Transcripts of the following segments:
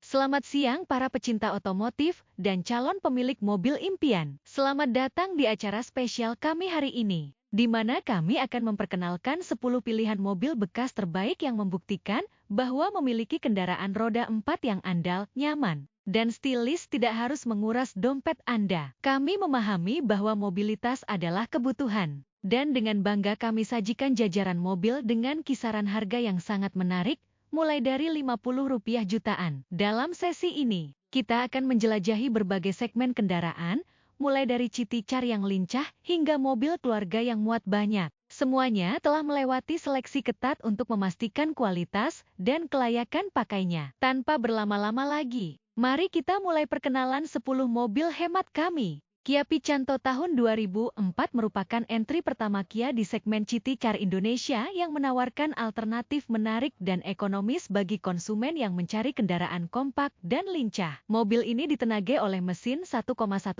Selamat siang para pecinta otomotif dan calon pemilik mobil impian. Selamat datang di acara spesial kami hari ini, di mana kami akan memperkenalkan 10 pilihan mobil bekas terbaik yang membuktikan bahwa memiliki kendaraan roda 4 yang andal, nyaman, dan stylish tidak harus menguras dompet Anda. Kami memahami bahwa mobilitas adalah kebutuhan, dan dengan bangga kami sajikan jajaran mobil dengan kisaran harga yang sangat menarik, mulai dari Rp50 jutaan. Dalam sesi ini, kita akan menjelajahi berbagai segmen kendaraan, mulai dari city car yang lincah hingga mobil keluarga yang muat banyak. Semuanya telah melewati seleksi ketat untuk memastikan kualitas dan kelayakan pakainya. Tanpa berlama-lama lagi, mari kita mulai perkenalan 10 mobil hemat kami. Kia Picanto tahun 2004 merupakan entry pertama Kia di segmen city car Indonesia yang menawarkan alternatif menarik dan ekonomis bagi konsumen yang mencari kendaraan kompak dan lincah. Mobil ini ditenagai oleh mesin 1,1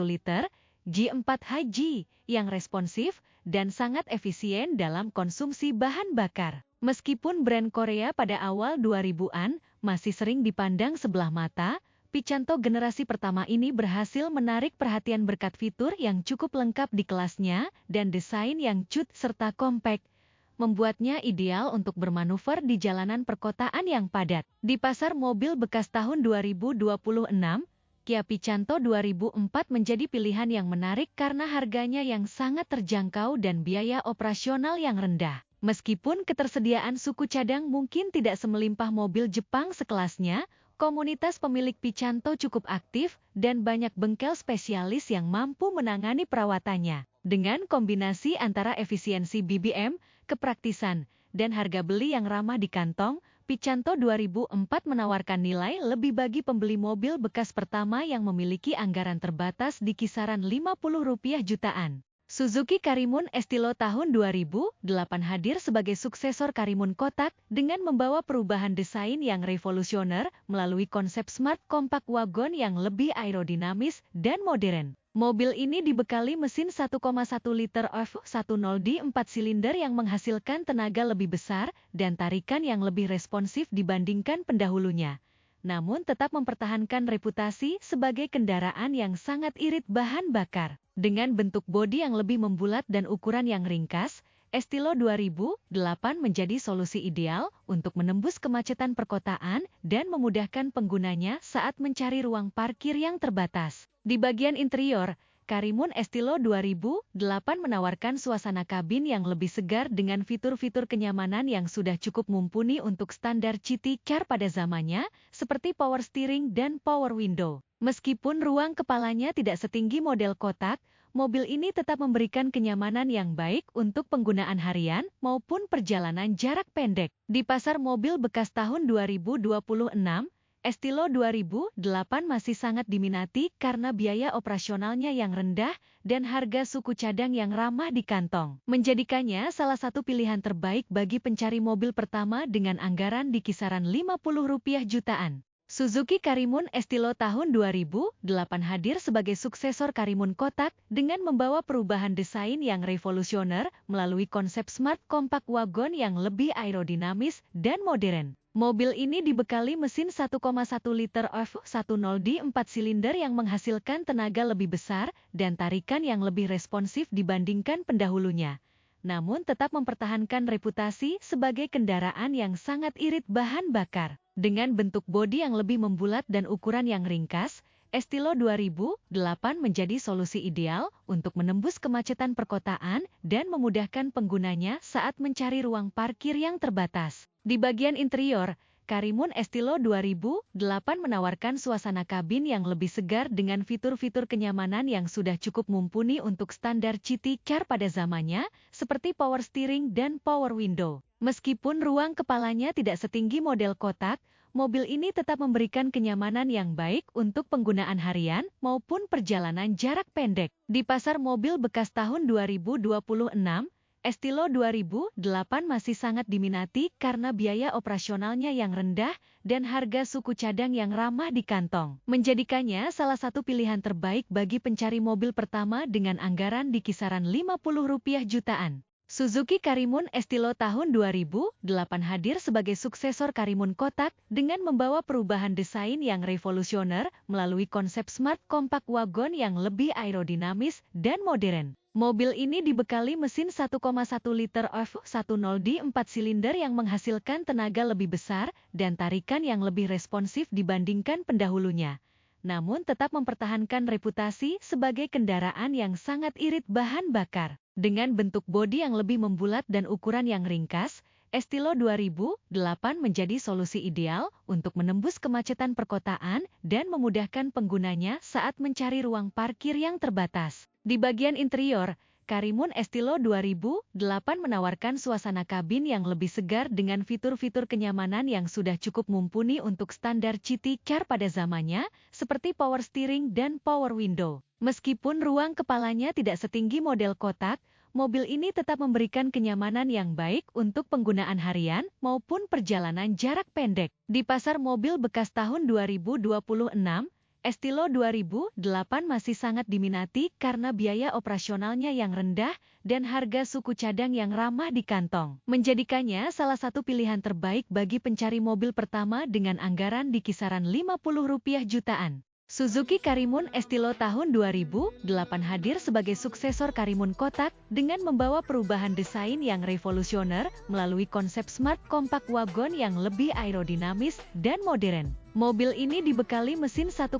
liter G4 High-G yang responsif dan sangat efisien dalam konsumsi bahan bakar. Meskipun brand Korea pada awal 2000-an masih sering dipandang sebelah mata, Picanto generasi pertama ini berhasil menarik perhatian berkat fitur yang cukup lengkap di kelasnya dan desain yang cut serta kompak, membuatnya ideal untuk bermanuver di jalanan perkotaan yang padat. Di pasar mobil bekas tahun 2026, Kia Picanto 2004 menjadi pilihan yang menarik karena harganya yang sangat terjangkau dan biaya operasional yang rendah. Meskipun ketersediaan suku cadang mungkin tidak semelimpah mobil Jepang sekelasnya, komunitas pemilik Picanto cukup aktif dan banyak bengkel spesialis yang mampu menangani perawatannya. Dengan kombinasi antara efisiensi BBM, kepraktisan, dan harga beli yang ramah di kantong, Picanto 2004 menawarkan nilai lebih bagi pembeli mobil bekas pertama yang memiliki anggaran terbatas di kisaran Rp50 jutaan. Suzuki Karimun Estilo tahun 2008 hadir sebagai suksesor Karimun Kotak dengan membawa perubahan desain yang revolusioner melalui konsep smart compact wagon yang lebih aerodinamis dan modern. Mobil ini dibekali mesin 1,1 liter F10 di 4 silinder yang menghasilkan tenaga lebih besar dan tarikan yang lebih responsif dibandingkan pendahulunya, namun tetap mempertahankan reputasi sebagai kendaraan yang sangat irit bahan bakar. Dengan bentuk bodi yang lebih membulat dan ukuran yang ringkas, Estilo 2008 menjadi solusi ideal untuk menembus kemacetan perkotaan dan memudahkan penggunanya saat mencari ruang parkir yang terbatas. Di bagian interior, Karimun Estilo 2008 menawarkan suasana kabin yang lebih segar dengan fitur-fitur kenyamanan yang sudah cukup mumpuni untuk standar city car pada zamannya, seperti power steering dan power window. Meskipun ruang kepalanya tidak setinggi model Kotak, mobil ini tetap memberikan kenyamanan yang baik untuk penggunaan harian maupun perjalanan jarak pendek. Di pasar mobil bekas tahun 2026, Estilo 2008 masih sangat diminati karena biaya operasionalnya yang rendah dan harga suku cadang yang ramah di kantong, menjadikannya salah satu pilihan terbaik bagi pencari mobil pertama dengan anggaran di kisaran Rp50 jutaan. Suzuki Karimun Estilo tahun 2008 hadir sebagai suksesor Karimun Kotak dengan membawa perubahan desain yang revolusioner melalui konsep smart compact wagon yang lebih aerodinamis dan modern. Mobil ini dibekali mesin 1,1 liter F10 di 4 silinder yang menghasilkan tenaga lebih besar dan tarikan yang lebih responsif dibandingkan pendahulunya, namun tetap mempertahankan reputasi sebagai kendaraan yang sangat irit bahan bakar. Dengan bentuk bodi yang lebih membulat dan ukuran yang ringkas, Estilo 2008 menjadi solusi ideal untuk menembus kemacetan perkotaan dan memudahkan penggunanya saat mencari ruang parkir yang terbatas. Di bagian interior, Karimun Estilo 2008 menawarkan suasana kabin yang lebih segar dengan fitur-fitur kenyamanan yang sudah cukup mumpuni untuk standar city car pada zamannya, seperti power steering dan power window. Meskipun ruang kepalanya tidak setinggi model Kotak, mobil ini tetap memberikan kenyamanan yang baik untuk penggunaan harian maupun perjalanan jarak pendek. Di pasar mobil bekas tahun 2026, Estilo 2008 masih sangat diminati karena biaya operasionalnya yang rendah dan harga suku cadang yang ramah di kantong, menjadikannya salah satu pilihan terbaik bagi pencari mobil pertama dengan anggaran di kisaran Rp50 jutaan. Suzuki Karimun Estilo tahun 2008 hadir sebagai suksesor Karimun Kotak dengan membawa perubahan desain yang revolusioner melalui konsep smart compact wagon yang lebih aerodinamis dan modern. Mobil ini dibekali mesin 1,1 liter F10D 4 silinder yang menghasilkan tenaga lebih besar dan tarikan yang lebih responsif dibandingkan pendahulunya, namun tetap mempertahankan reputasi sebagai kendaraan yang sangat irit bahan bakar. Dengan bentuk bodi yang lebih membulat dan ukuran yang ringkas, Estilo 2008 menjadi solusi ideal untuk menembus kemacetan perkotaan dan memudahkan penggunanya saat mencari ruang parkir yang terbatas. Di bagian interior, Karimun Estilo 2008 menawarkan suasana kabin yang lebih segar dengan fitur-fitur kenyamanan yang sudah cukup mumpuni untuk standar city car pada zamannya, seperti power steering dan power window. Meskipun ruang kepalanya tidak setinggi model Kotak, mobil ini tetap memberikan kenyamanan yang baik untuk penggunaan harian maupun perjalanan jarak pendek. Di pasar mobil bekas tahun 2026, Estilo 2008 masih sangat diminati karena biaya operasionalnya yang rendah dan harga suku cadang yang ramah di kantong, menjadikannya salah satu pilihan terbaik bagi pencari mobil pertama dengan anggaran di kisaran Rp50 jutaan. Suzuki Karimun Estilo tahun 2008 hadir sebagai suksesor Karimun Kotak dengan membawa perubahan desain yang revolusioner melalui konsep smart compact wagon yang lebih aerodinamis dan modern. Mobil ini dibekali mesin 1,1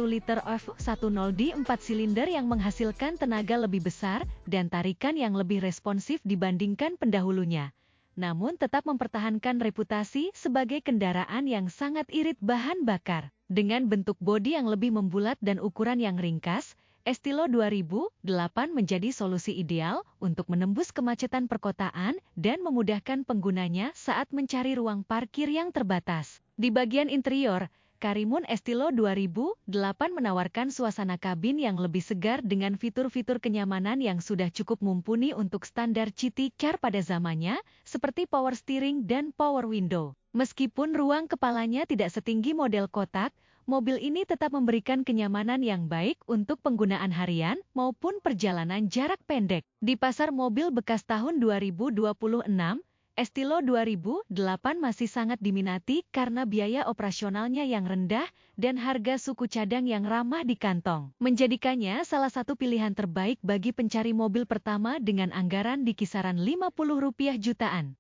liter F10D 4 silinder yang menghasilkan tenaga lebih besar dan tarikan yang lebih responsif dibandingkan pendahulunya, namun tetap mempertahankan reputasi sebagai kendaraan yang sangat irit bahan bakar. Dengan bentuk bodi yang lebih membulat dan ukuran yang ringkas, Estilo 2008 menjadi solusi ideal untuk menembus kemacetan perkotaan dan memudahkan penggunanya saat mencari ruang parkir yang terbatas. Di bagian interior, Karimun Estilo 2008 menawarkan suasana kabin yang lebih segar dengan fitur-fitur kenyamanan yang sudah cukup mumpuni untuk standar city car pada zamannya, seperti power steering dan power window. Meskipun ruang kepalanya tidak setinggi model Kotak, mobil ini tetap memberikan kenyamanan yang baik untuk penggunaan harian maupun perjalanan jarak pendek. Di pasar mobil bekas tahun 2026, Estilo 2008 masih sangat diminati karena biaya operasionalnya yang rendah dan harga suku cadang yang ramah di kantong, menjadikannya salah satu pilihan terbaik bagi pencari mobil pertama dengan anggaran di kisaran Rp50 jutaan.